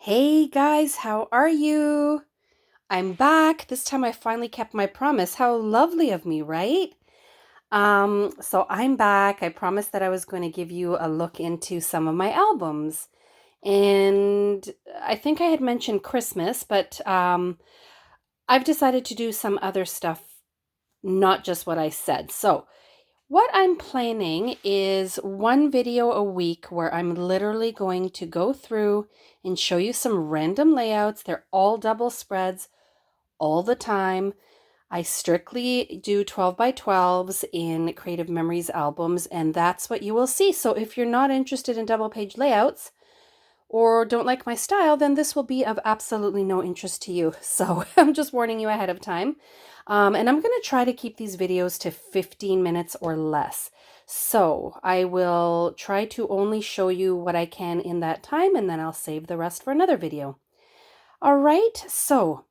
Hey guys, how are you? I'm back. This time I finally kept my promise. How lovely of me, right? So I'm back. I promised that I was going to give you a look into some of my albums. And I think I had mentioned Christmas, but I've decided to do some other stuff, not just what I said. So what I'm planning is one video a week where I'm literally going to go through and show you some random layouts. They're all double spreads all the time. I strictly do 12 by 12s in Creative Memories albums, and that's what you will see. So if you're not interested in double page layouts or don't like my style, then this will be of absolutely no interest to you. So I'm just warning you ahead of time. And I'm going to try to keep these videos to 15 minutes or less. So I will try to only show you what I can in that time, and then I'll save the rest for another video. All right, so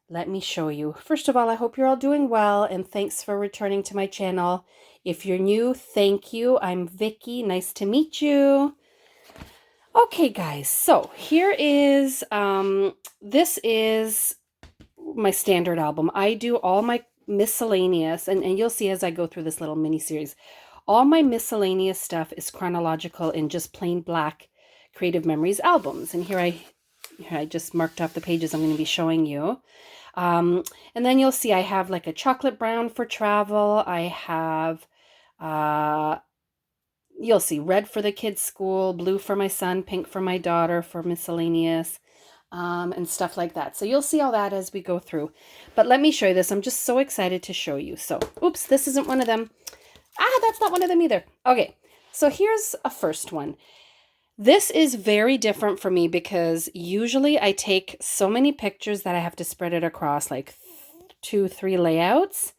let me show you. First of all, I hope you're all doing well, and thanks for returning to my channel. If you're new, thank you. I'm Vicky. Nice to meet you. Okay, guys, so here is, this is my standard album. I do all my miscellaneous, and you'll see as I go through this little mini series, all my miscellaneous stuff is chronological in just plain black Creative Memories albums. And here I just marked off the pages I'm going to be showing you. And then you'll see I have like a chocolate brown for travel. I have, you'll see red for the kids' school, blue for my son, pink for my daughter for miscellaneous, and stuff like that. So you'll see all that as we go through. But let me show you this. I'm just so excited to show you. So, oops, this isn't one of them. That's not one of them either. Okay, so here's a first one. This is very different for me because usually I take so many pictures that I have to spread it across like 2-3 layouts.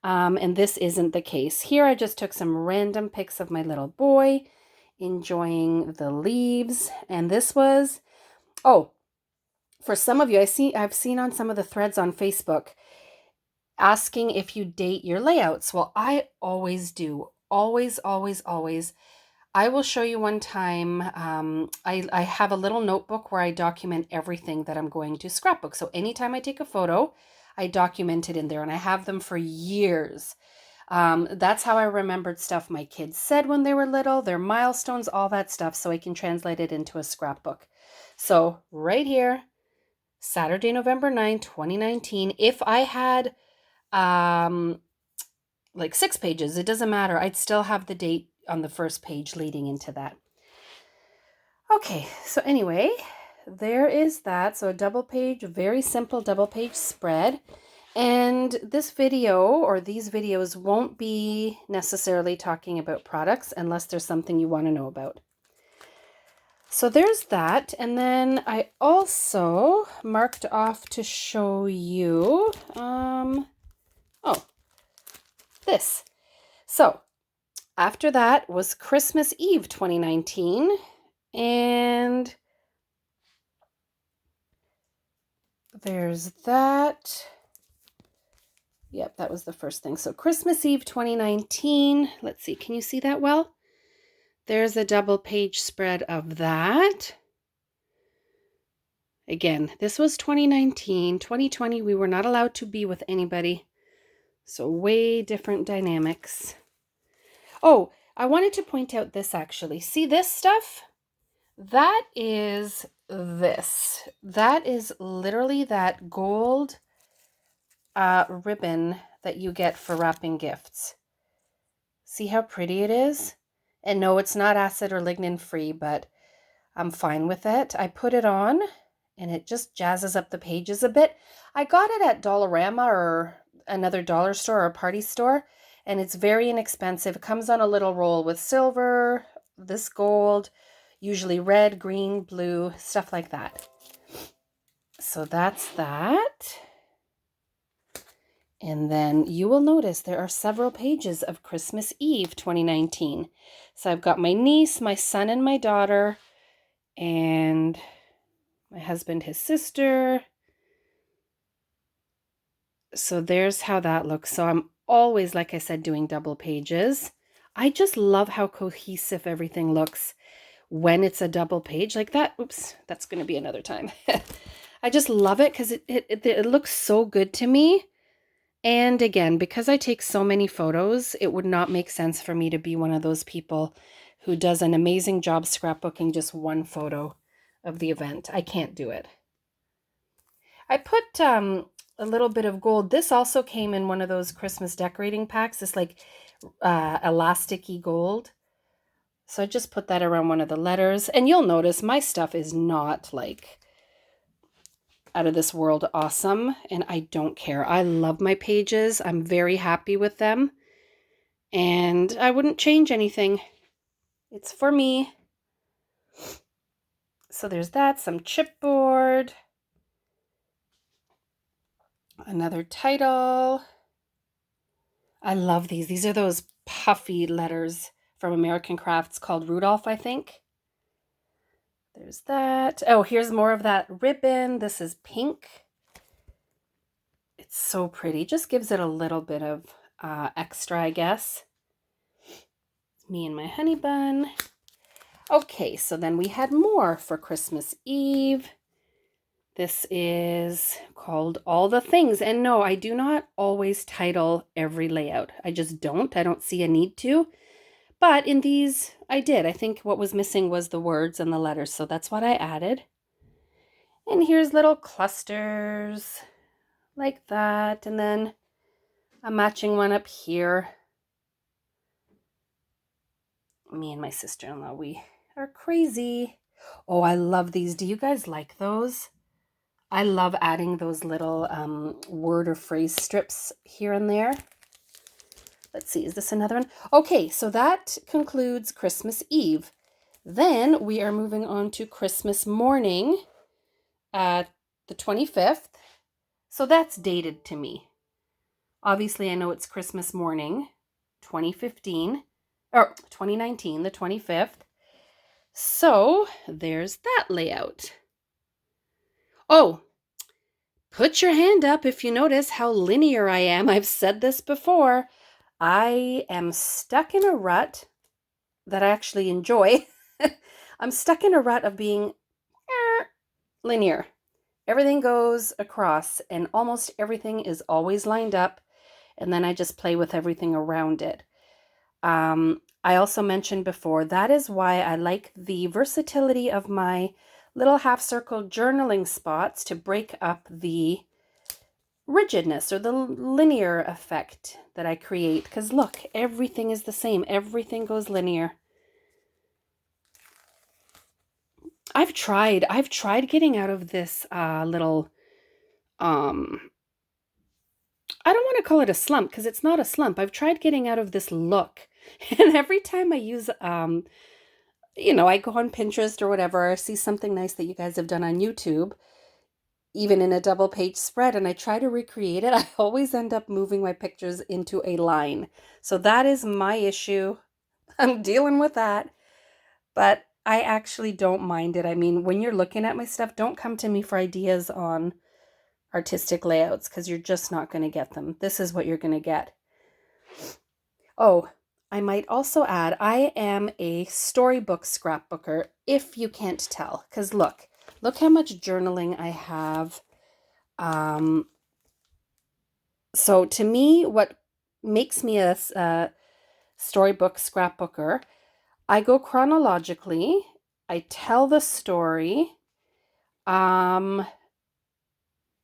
And this isn't the case. Here I just took some random pics of my little boy enjoying the leaves. And this was, oh, for some of you, I've seen on some of the threads on Facebook asking if you date your layouts. Well, I always do. Always, always, always. I will show you one time. I have a little notebook where I document everything that I'm going to scrapbook. So anytime I take a photo, I document it in there, and I have them for years. That's how I remembered stuff my kids said when they were little, their milestones, all that stuff, so I can translate it into a scrapbook. So right here, Saturday, November 9, 2019, if I had like 6 pages, it doesn't matter. I'd still have the date on the first page leading into that. Okay, so anyway, there is that. So a double page, very simple double page spread. And this video or these videos won't be necessarily talking about products unless there's something you want to know about. So there's that. And then I also marked off to show you, this. So after that was Christmas Eve 2019. And there's that. Yep, that was the first thing. So Christmas Eve 2019. Let's see, can you see that well? There's a double page spread of that. Again, this was 2019. 2020, we were not allowed to be with anybody. So way different dynamics. Oh, I wanted to point out this actually. See this stuff? That is this. That is literally that gold ribbon that you get for wrapping gifts. See how pretty it is? And no, it's not acid or lignin free, but I'm fine with it. I put it on and it just jazzes up the pages a bit. I got it at Dollarama or another dollar store or party store, and it's very inexpensive. It comes on a little roll with silver, this gold, usually red, green, blue, stuff like that. So that's that. And then you will notice there are several pages of Christmas Eve 2019. So I've got my niece, my son, and my daughter, and my husband, his sister. So there's how that looks. So I'm always, like I said, doing double pages. I just love how cohesive everything looks when it's a double page like that. Oops, that's going to be another time. I just love it because it looks so good to me. And again, because I take so many photos, it would not make sense for me to be one of those people who does an amazing job scrapbooking just one photo of the event. I can't do it. I put a little bit of gold. This also came in one of those Christmas decorating packs, this like elasticy gold. So I just put that around one of the letters. And you'll notice my stuff is not like out of this world awesome, and I don't care. I love my pages. I'm very happy with them, and I wouldn't change anything. It's for me. So there's that, some chipboard, another title. I love these. These are those puffy letters from American Crafts called Rudolph, I think. There's that. Oh, here's more of that ribbon. This is pink. It's so pretty. Just gives it a little bit of extra, I guess. Me and my honey bun. Okay, so then we had more for Christmas Eve. This is called All the Things. And no, I do not always title every layout. I just don't. I don't see a need to. But in these, I did. I think what was missing was the words and the letters, so that's what I added. And here's little clusters like that. And then a matching one up here. Me and my sister-in-law, we are crazy. Oh, I love these. Do you guys like those? I love adding those little word or phrase strips here and there. Let's see, is this another one? Okay, so that concludes Christmas Eve. Then we are moving on to Christmas morning, the 25th. So that's dated to me. Obviously, I know it's Christmas morning, 2019, the 25th. So there's that layout. Oh, put your hand up if you notice how linear I am. I've said this before. I am stuck in a rut that I actually enjoy. I'm stuck in a rut of being linear. Everything goes across and almost everything is always lined up, and then I just play with everything around it. I also mentioned before, that is why I like the versatility of my little half circle journaling spots to break up the rigidness or the linear effect that I create. Because look, everything is the same. Everything goes linear. I've tried getting out of this little, I don't want to call it a slump because it's not a slump. I've tried getting out of this look. And every time I use, I go on Pinterest or whatever, I see something nice that you guys have done on YouTube, even in a double page spread, and I try to recreate it, I always end up moving my pictures into a line. So that is my issue. I'm dealing with that. But I actually don't mind it. I mean, when you're looking at my stuff, don't come to me for ideas on artistic layouts because you're just not going to get them. This is what you're going to get. Oh, I might also add, I am a storybook scrapbooker, if you can't tell. Because look how much journaling I have. So to me, what makes me a storybook scrapbooker, I go chronologically. I tell the story. So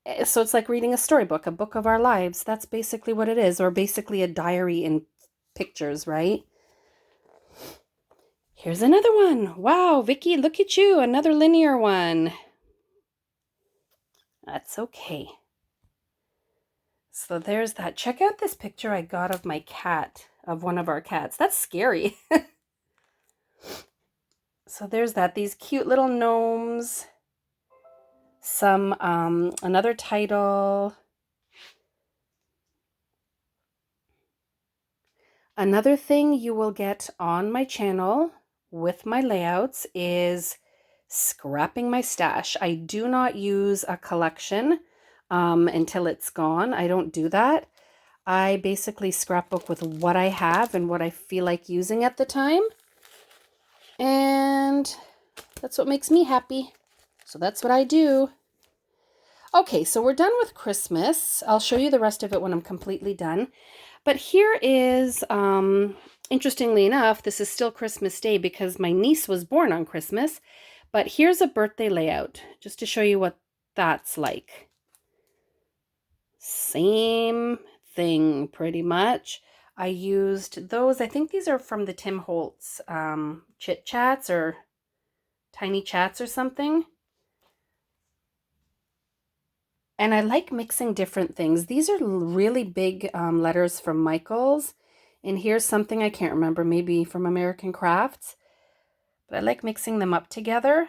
it's like reading a storybook, a book of our lives. That's basically what it is, or basically a diary in pictures, right? Here's another one. Wow, Vicky, look at you, another linear one. That's okay. So there's that. Check out this picture I got of my cat, of one of our cats. That's scary. So there's that. These cute little gnomes. Some, another title. Another thing you will get on my channel with my layouts is scrapping my stash. I do not use a collection until it's gone. I don't do that. I basically scrapbook with what I have and what I feel like using at the time. And that's what makes me happy. So that's what I do. Okay, so we're done with Christmas. I'll show you the rest of it when I'm completely done. But here is, interestingly enough, this is still Christmas Day because my niece was born on Christmas. But here's a birthday layout, just to show you what that's like. Same thing, pretty much. I used those, I think these are from the Tim Holtz Chit Chats or Tiny Chats or something. And I like mixing different things. These are really big letters from Michaels. And here's something I can't remember, maybe from American Crafts. But I like mixing them up together.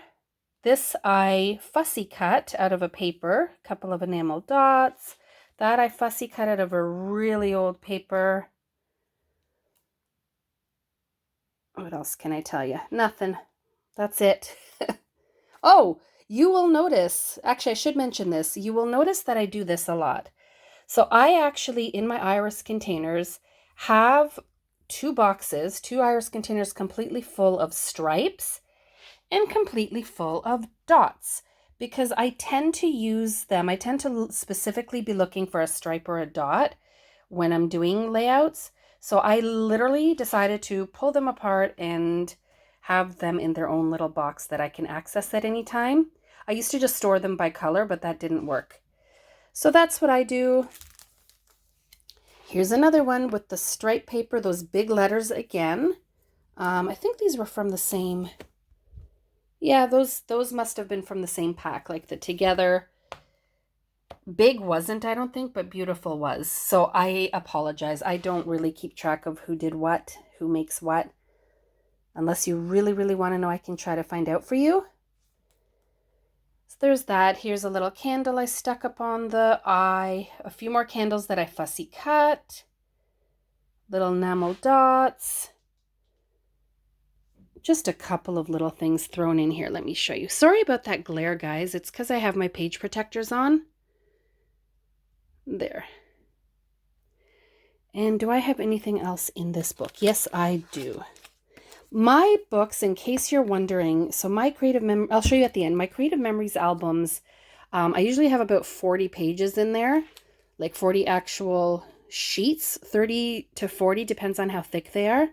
This I fussy cut out of a paper, a couple of enamel dots. That I fussy cut out of a really old paper. What else can I tell you? Nothing. That's it. Oh, you will notice, actually I should mention this, you will notice that I do this a lot. So I actually, in my iris containers, have two iris containers completely full of stripes and completely full of dots because I tend to use them. I tend to specifically be looking for a stripe or a dot when I'm doing layouts. So I literally decided to pull them apart and have them in their own little box that I can access at any time. I used to just store them by color, but that didn't work. So that's what I do. Here's another one with the stripe paper, those big letters again. I think these were from the same, yeah, those must have been from the same pack, like the Together. Big wasn't, I don't think, but Beautiful was. So I apologize. I don't really keep track of who did what, who makes what. Unless you really, really want to know, I can try to find out for you. So there's that. Here's a little candle I stuck up on the eye. A few more candles that I fussy cut. Little enamel dots. Just a couple of little things thrown in here. Let me show you. Sorry about that glare, guys. It's because I have my page protectors on. There. And do I have anything else in this book? Yes, I do. My books, in case you're wondering, so my I'll show you at the end. My Creative Memories albums, I usually have about 40 pages in there, like 40 actual sheets, 30 to 40, depends on how thick they are.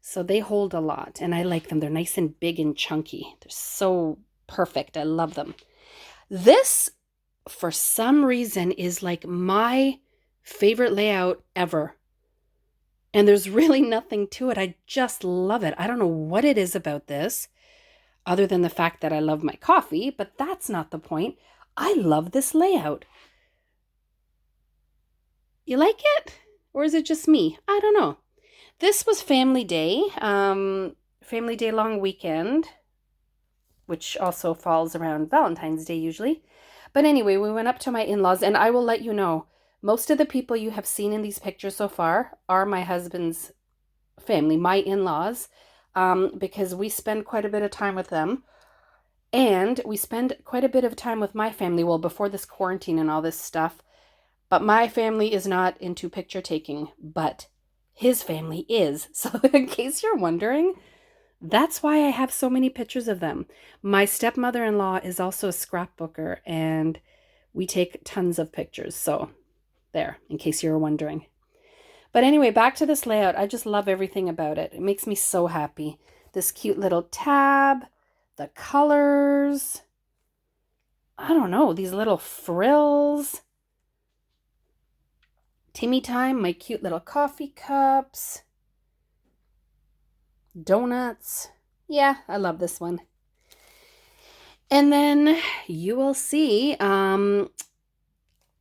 So they hold a lot, and I like them. They're nice and big and chunky. They're so perfect. I love them. This, for some reason, is like my favorite layout ever. And there's really nothing to it. I just love it. I don't know what it is about this, other than the fact that I love my coffee, but that's not the point. I love this layout. You like it? Or is it just me? I don't know. This was Family Day long weekend, which also falls around Valentine's Day usually. But anyway, we went up to my in-laws, and I will let you know, most of the people you have seen in these pictures so far are my husband's family, my in-laws, because we spend quite a bit of time with them. And we spend quite a bit of time with my family, well, before this quarantine and all this stuff. But my family is not into picture taking, but his family is. So in case you're wondering, that's why I have so many pictures of them. My stepmother-in-law is also a scrapbooker, and we take tons of pictures. So there, in case you were wondering. But anyway, back to this layout. I just love everything about it. It makes me so happy. This cute little tab, the colors, I don't know, these little frills. Timmy time, my cute little coffee cups. Donuts. Yeah, I love this one. And then you will see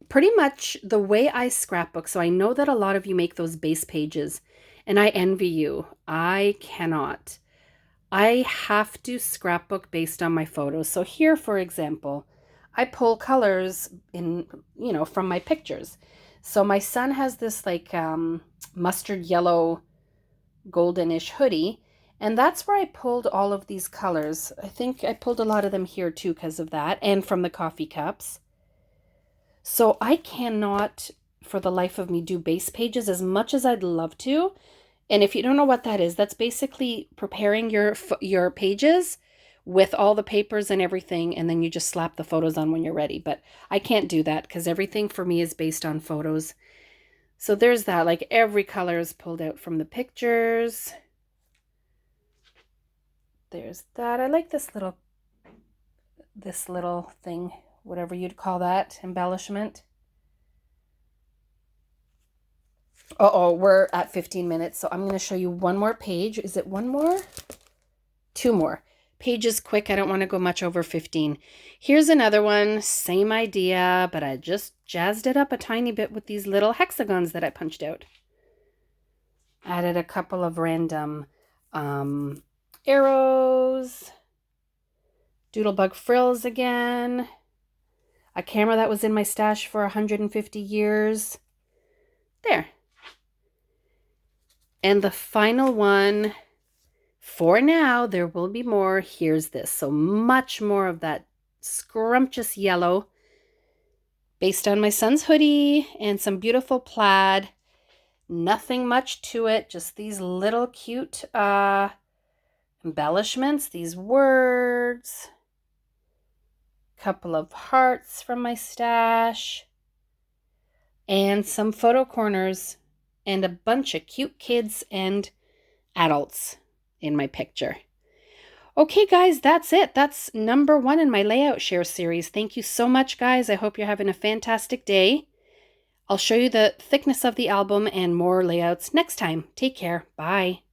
pretty much the way I scrapbook. So I know that a lot of you make those base pages, and I envy you. I cannot. I have to scrapbook based on my photos. So here, for example, I pull colors from my pictures. So my son has this like mustard yellow goldenish hoodie, and that's where I pulled all of these colors. I think I pulled a lot of them here too because of that, and from the coffee cups. So I cannot, for the life of me, do base pages as much as I'd love to. And if you don't know what that is, that's basically preparing your pages with all the papers and everything, and then you just slap the photos on when you're ready. But I can't do that because everything for me is based on photos. So there's that, like every color is pulled out from the pictures. There's that. I like this little thing, whatever you'd call that, embellishment. Uh-oh, we're at 15 minutes, so I'm going to show you one more page. Is it one more? Two more. Pages quick. I don't want to go much over 15. Here's another one. Same idea, but I just jazzed it up a tiny bit with these little hexagons that I punched out. Added a couple of random arrows. Doodlebug frills again. A camera that was in my stash for 150 years. There. And the final one, for now, there will be more. Here's this. So much more of that scrumptious yellow based on my son's hoodie and some beautiful plaid. Nothing much to it, just these little cute embellishments, these words, couple of hearts from my stash, and some photo corners, and a bunch of cute kids and adults in my picture. Okay, guys, that's it. That's number 1 in my layout share series. Thank you so much, guys. I hope you're having a fantastic day. I'll show you the thickness of the album and more layouts next time. Take care. Bye.